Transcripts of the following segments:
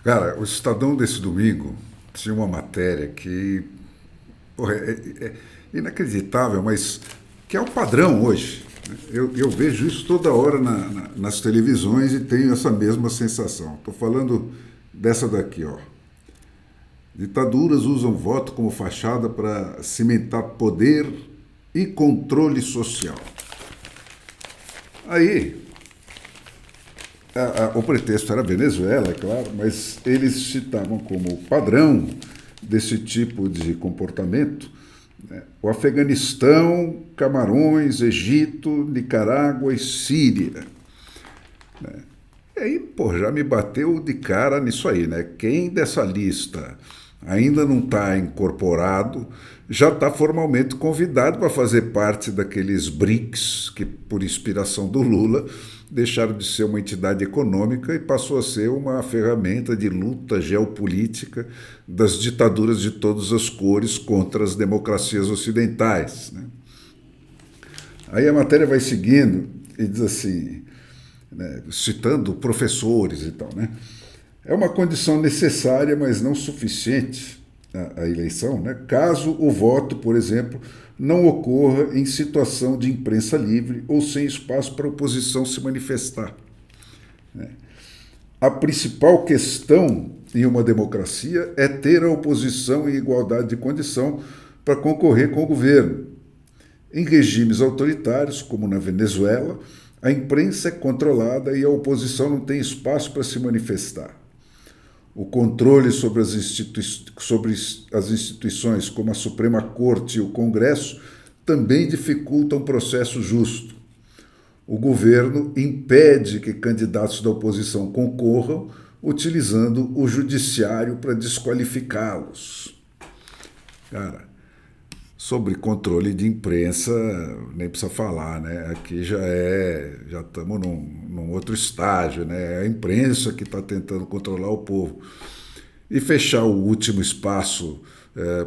Cara, o Estadão desse domingo tinha uma matéria que, porra, é inacreditável, mas que é o padrão hoje. Eu vejo isso toda hora nas televisões e tenho essa mesma sensação. Estou falando dessa daqui, ó. Ditaduras usam voto como fachada para cimentar poder e controle social. Aí, o pretexto era Venezuela, é claro, mas eles citavam como padrão desse tipo de comportamento, né, o Afeganistão, Camarões, Egito, Nicarágua e Síria. E aí, pô, já me bateu de cara nisso aí, né? Quem dessa lista ainda não está incorporado já está formalmente convidado para fazer parte daqueles BRICS que, por inspiração do Lula, deixaram de ser uma entidade econômica e passou a ser uma ferramenta de luta geopolítica das ditaduras de todas as cores contra as democracias ocidentais, né? Aí a matéria vai seguindo e diz assim, né, citando professores e tal, né? É uma condição necessária, mas não suficiente a eleição, né? Caso o voto, por exemplo, não ocorra em situação de imprensa livre ou sem espaço para a oposição se manifestar. A principal questão em uma democracia é ter a oposição em igualdade de condição para concorrer com o governo. Em regimes autoritários, como na Venezuela, a imprensa é controlada e a oposição não tem espaço para se manifestar. O controle sobre as instituições, como a Suprema Corte e o Congresso, também dificultam um processo justo. O governo impede que candidatos da oposição concorram, utilizando o judiciário para desqualificá-los. Cara, sobre controle de imprensa, nem precisa falar, né? Aqui já estamos num outro estágio, né? É a imprensa que está tentando controlar o povo. E fechar o último espaço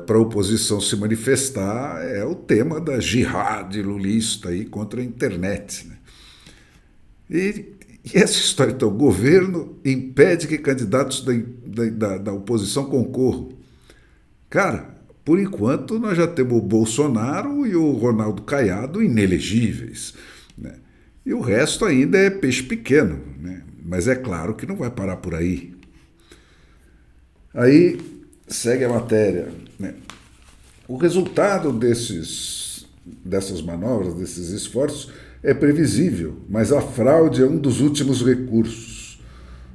para a oposição se manifestar é o tema da jihad lulista aí contra a internet, né? E essa história, então, o governo impede que candidatos da oposição concorram. Cara, por enquanto nós já temos o Bolsonaro e o Ronaldo Caiado inelegíveis, né? E o resto ainda é peixe pequeno, né? Mas é claro que não vai parar por aí. Aí segue a matéria, né? O resultado dessas manobras, desses esforços, é previsível, mas a fraude é um dos últimos recursos.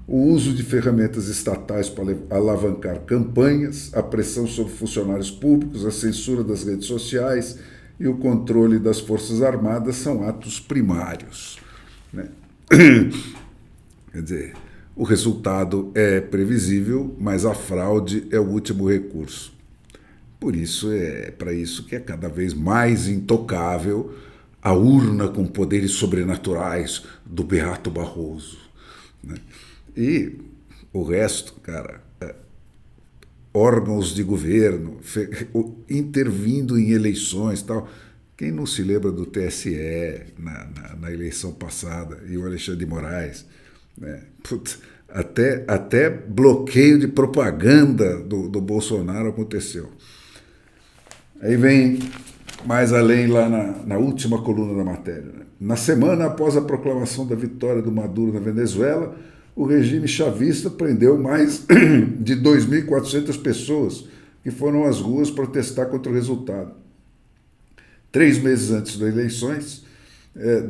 O uso de ferramentas estatais para alavancar campanhas, a pressão sobre funcionários públicos, a censura das redes sociais e o controle das Forças Armadas são atos primários, né? Quer dizer, o resultado é previsível, mas a fraude é o último recurso. Por isso é para isso que é cada vez mais intocável a urna com poderes sobrenaturais do Beato Barroso, né? E o resto, cara, órgãos de governo intervindo em eleições e tal. Quem não se lembra do TSE na eleição passada e o Alexandre de Moraes, né? Putz, até bloqueio de propaganda do Bolsonaro aconteceu. Aí vem mais além lá na última coluna da matéria, né? Na semana após a proclamação da vitória do Maduro na Venezuela, o regime chavista prendeu mais de 2.400 pessoas que foram às ruas protestar contra o resultado. 3 meses antes das eleições,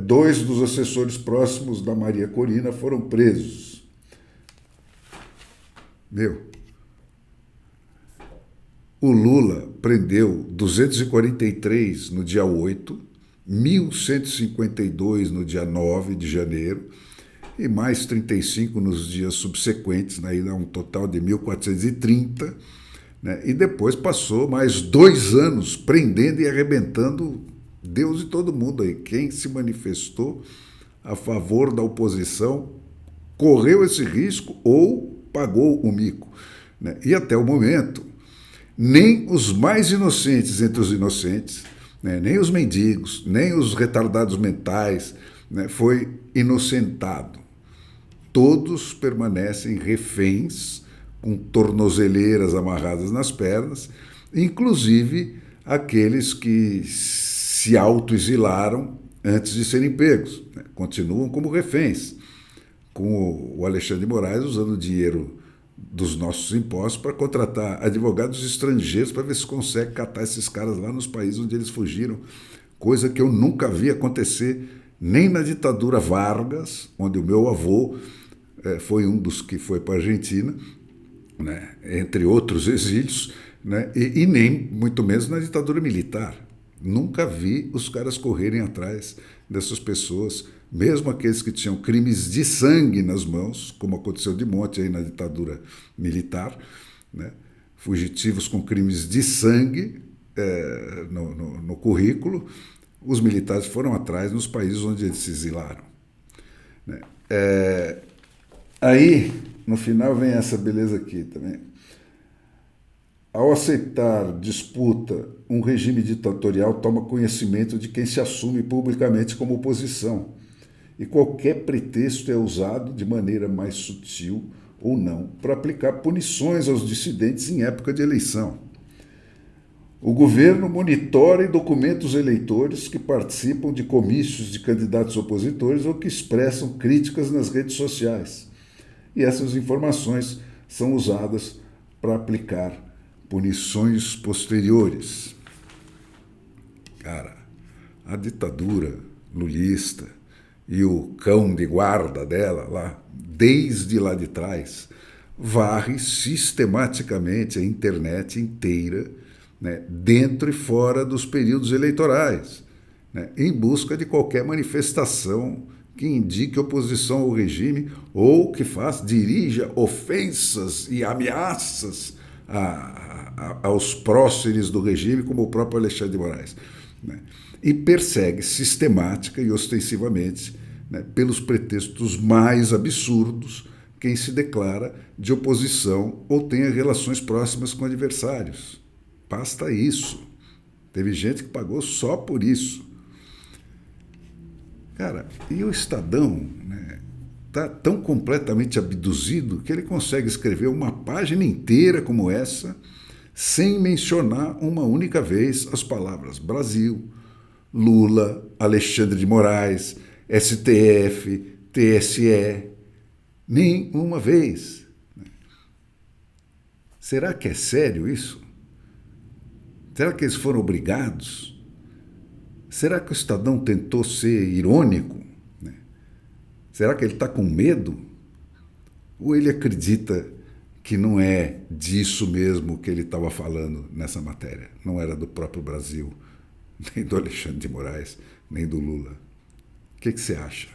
2 dos assessores próximos da Maria Corina foram presos. Meu, o Lula prendeu 243 no dia 8, 1.152 no dia 9 de janeiro e mais 35 nos dias subsequentes, né? Aí dá um total de 1.430, né? E depois passou mais 2 anos prendendo e arrebentando Deus e todo mundo aí. Quem se manifestou a favor da oposição correu esse risco ou pagou o mico, né? E até o momento, nem os mais inocentes entre os inocentes, né, nem os mendigos, nem os retardados mentais, né, foi inocentado. Todos permanecem reféns com tornozeleiras amarradas nas pernas, inclusive aqueles que se autoexilaram antes de serem pegos, né? Continuam como reféns, com o Alexandre de Moraes usando dinheiro dos nossos impostos para contratar advogados estrangeiros para ver se consegue catar esses caras lá nos países onde eles fugiram, coisa que eu nunca vi acontecer nem na ditadura Vargas, onde o meu avô foi um dos que foi para a Argentina, né, entre outros exílios, né, e nem muito menos na ditadura militar. Nunca vi os caras correrem atrás dessas pessoas, mesmo aqueles que tinham crimes de sangue nas mãos, como aconteceu de monte aí na ditadura militar, né, fugitivos com crimes de sangue no currículo, os militares foram atrás nos países onde eles se exilaram. Né. Aí, no final, vem essa beleza aqui também. Ao aceitar disputa, um regime ditatorial toma conhecimento de quem se assume publicamente como oposição, e qualquer pretexto é usado de maneira mais sutil ou não para aplicar punições aos dissidentes em época de eleição. O governo monitora e documenta os eleitores que participam de comícios de candidatos opositores ou que expressam críticas nas redes sociais. E essas informações são usadas para aplicar punições posteriores. Cara, a ditadura lulista e o cão de guarda dela lá, desde lá de trás, varre sistematicamente a internet inteira, né, dentro e fora dos períodos eleitorais, né, em busca de qualquer manifestação que indique oposição ao regime ou que dirija ofensas e ameaças aos próceres do regime, como o próprio Alexandre de Moraes, né? E persegue sistemática e ostensivamente, né, pelos pretextos mais absurdos, quem se declara de oposição ou tenha relações próximas com adversários. Basta isso. Teve gente que pagou só por isso. Cara, e o Estadão, né, tá tão completamente abduzido que ele consegue escrever uma página inteira como essa sem mencionar uma única vez as palavras Brasil, Lula, Alexandre de Moraes, STF, TSE, nem uma vez. Será que é sério isso? Será que eles foram obrigados? Será que o Estadão tentou ser irônico? Será que ele está com medo? Ou ele acredita que não é disso mesmo que ele estava falando nessa matéria? Não era do próprio Brasil, nem do Alexandre de Moraes, nem do Lula. O que você acha?